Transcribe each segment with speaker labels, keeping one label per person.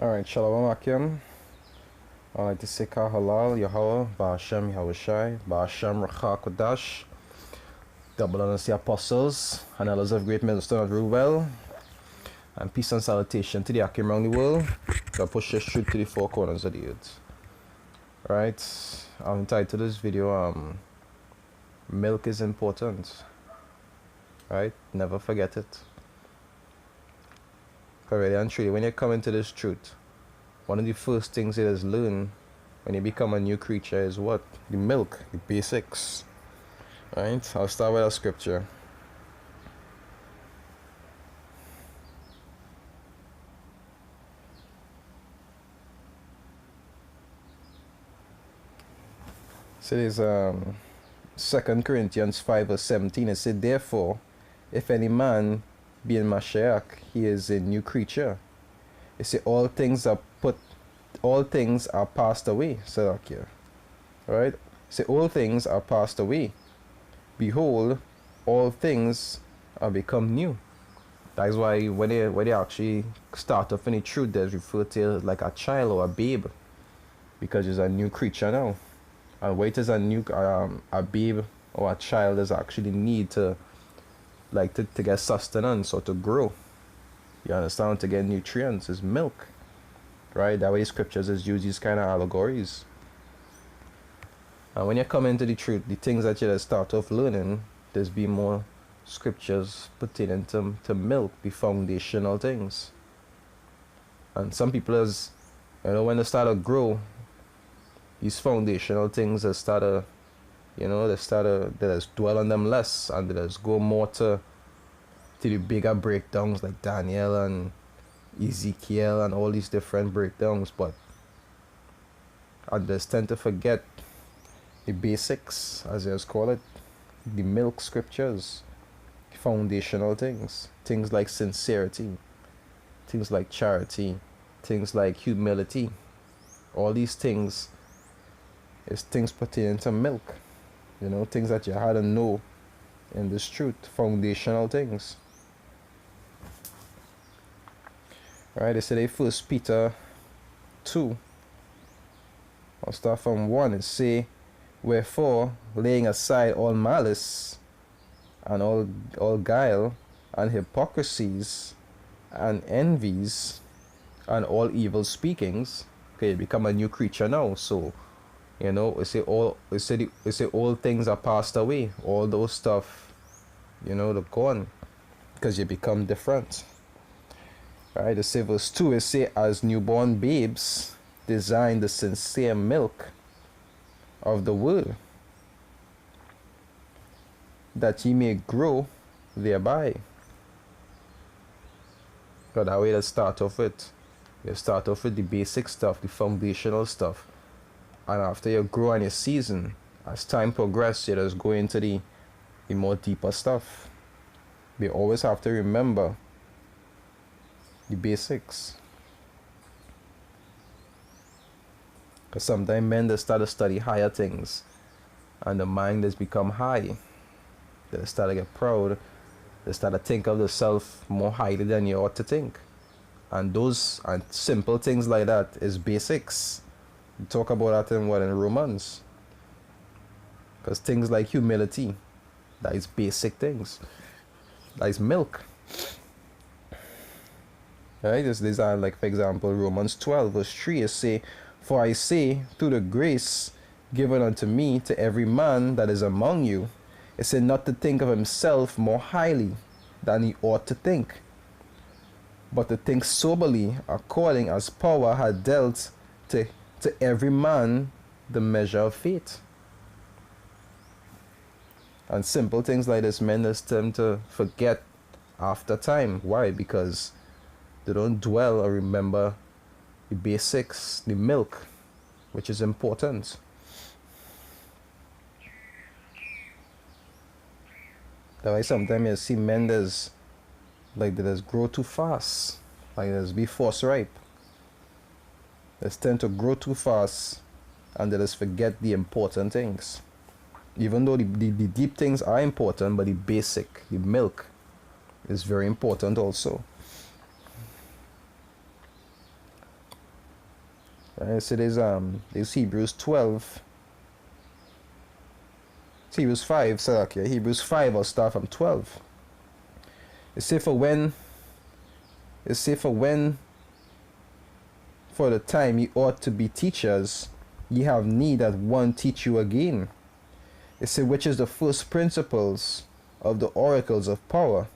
Speaker 1: Alright, Shalom Akim. I'd like to say Kah Halal, Yahweh, Ba'ashem Yahushai, Ba'ashem Racha Kodash, double honors the apostles, and elders of great millstone that rule well, and peace and salutation to the Akim around the world that pushes truth to the four corners of the earth. Alright, I've entitled this video, Milk is important. Right? Never forget it. Really and truly, when you come into this truth, one of the first things it is learn when you become a new creature is what? The milk, the basics. Right? I'll start with a scripture. So there's 2 Corinthians 5 verse 17. It said, therefore, if any man be in Mashiach, he is a new creature. It said all things are passed away. So here. Alright? Say all things are passed away. Behold, all things are become new. That is why when they actually start off in the truth, they refer to it like a child or a babe. Because it's a new creature now. And wait is a new a babe or a child is actually need to get sustenance or to grow. You understand? To get nutrients is milk. Right? That way scriptures is use these kind of allegories. And when you come into the truth, the things that you just start off learning, there's be more scriptures pertaining to milk, the foundational things. And some people is, when they start to grow, these foundational things they start to they just dwell on them less, and they just go more to the bigger breakdowns like Daniel and Ezekiel and all these different breakdowns, but I just tend to forget the basics, as you call it, the milk scriptures, foundational things like sincerity, things like charity, things like humility. All these things is things pertaining to milk. Things that you had to know in this truth, foundational things. Alright, they say 1 Peter 2. I'll start from 1. It say, wherefore, laying aside all malice, and all guile, and hypocrisies, and envies, and all evil speakings. Okay, you become a new creature now, so it say all things are passed away. All those stuff, they're gone, because you become different. Right? It say verse 2. It say, as newborn babes, desire the sincere milk of the word, that ye may grow thereby. But that way, let's start off with. You start off with the basic stuff, the foundational stuff. And after you grow and you season, as time progresses, you just go into the more deeper stuff. We always have to remember the basics. Because sometimes men they start to study higher things, and the mind has become high. They start to get proud. They start to think of themselves more highly than you ought to think. And those and simple things like that is basics. We talk about that in Romans. Because things like humility, that is basic things. That is milk. Right? These are like, for example, Romans 12 verse 3 is say, for I say, through the grace given unto me, to every man that is among you, it said not to think of himself more highly than he ought to think, but to think soberly, according as power had dealt to every man the measure of faith. And simple things like this, men just tend to forget after time. Why? Because they don't dwell or remember the basics, the milk, which is important. That's why sometimes you see men they just grow too fast, like they just be force ripe. They tend to grow too fast, and they just forget the important things. Even though the deep things are important, but the basic, the milk, is very important also. So there's Hebrews 12. It's Hebrews 5, so okay, Hebrews 5, I'll start from 12. It say for when for the time ye ought to be teachers, ye have need that one teach you again. It say which is the first principles of the oracles of power,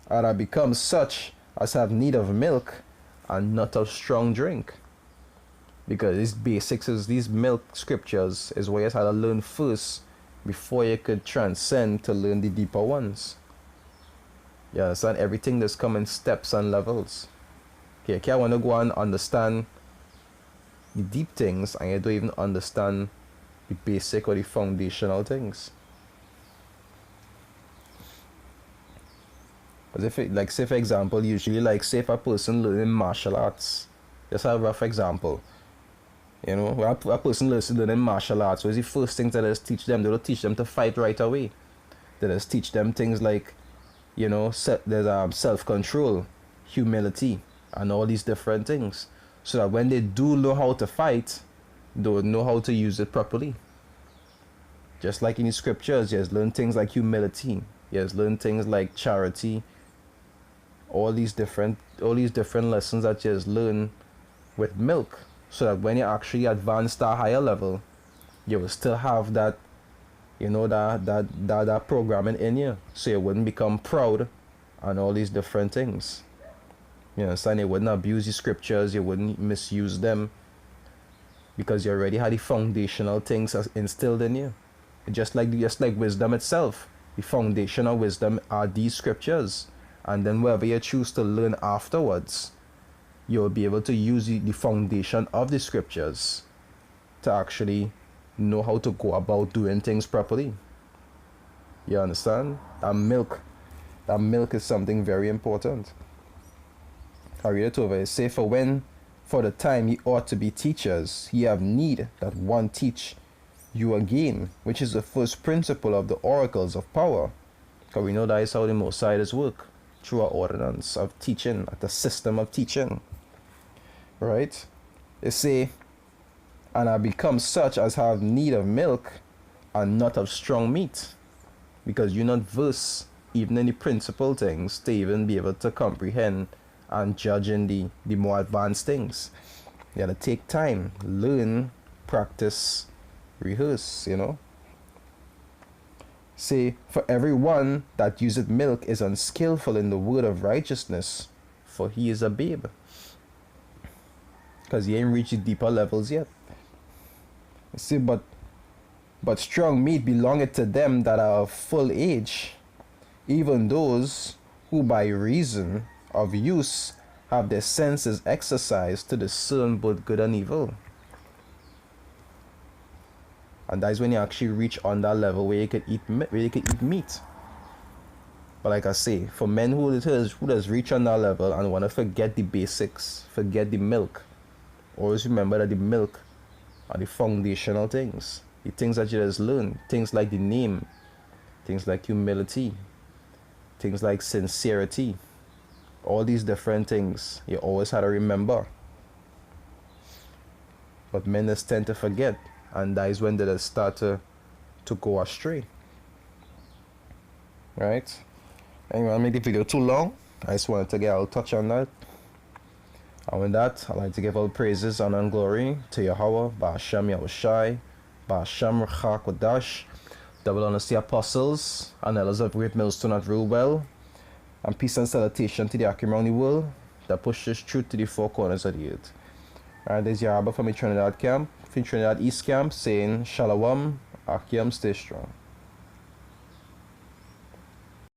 Speaker 1: and are become such as have need of milk and not of strong drink. Because these basics is these milk scriptures is what you had to learn first before you could transcend to learn the deeper ones. You understand? Everything that's come in steps and levels. Okay, you can't want to go and understand the deep things and you don't even understand the basic or the foundational things. Because if it, like say for example, usually like say if a person learning martial arts, just have a rough example. You know, when a person learning martial arts, what is the first thing that they teach them? They don't teach them to fight right away. They just teach them things like, you know, there's self-control, humility, and all these different things. So that when they do know how to fight, they will know how to use it properly. Just like in the scriptures, you just learn things like humility. You just learn things like charity. All these different lessons that you just learn with milk. So that when you actually advance to a higher level, you will still have that, you know, that programming in you. So you wouldn't become proud and all these different things. You understand? You wouldn't abuse the scriptures, you wouldn't misuse them, because you already had the foundational things as instilled in you. Just like wisdom itself. The foundation of wisdom are these scriptures. And then whatever you choose to learn afterwards, you'll be able to use the foundation of the scriptures to actually know how to go about doing things properly. You understand? That milk is something very important. I read it over. It say for the time ye ought to be teachers, ye have need that one teach you again, which is the first principle of the oracles of power. Because we know that is how the Most High does work, through our ordinance of teaching, the system of teaching. Right? It say, and are become such as have need of milk and not of strong meat. Because you're not versed even in the principal things to even be able to comprehend and judge in the more advanced things. You gotta take time, learn, practice, rehearse, you know. Say, for everyone that useth milk is unskillful in the word of righteousness, for he is a babe. Because he ain't reached the deeper levels yet. See, but strong meat belongeth to them that are of full age, even those who by reason of use have their senses exercised to discern both good and evil. And that is when you actually reach on that level where you can eat meat. But like I say, for men who does reach on that level and want to forget the basics, forget the milk, always remember that the milk are the foundational things. The things that you just learn. Things like the name. Things like humility. Things like sincerity. All these different things you always had to remember. But men just tend to forget. And that is when they just start to go astray. Right? Anyway, I made the video too long. I just wanted to get a little touch on that. And with that, I'd like to give all praises, honor, and glory to Yahweh, Ba'ashem Yahushai, Ba'ashem Rechak Kodash, double honors to the apostles, and elders of Great Millstone that rule well, and peace and salutation to the Akim around the world that pushes truth to the four corners of the earth. Alright, there's Yaraba from the Trinidad camp, from Trinidad East camp, saying Shalom, Akim, stay strong.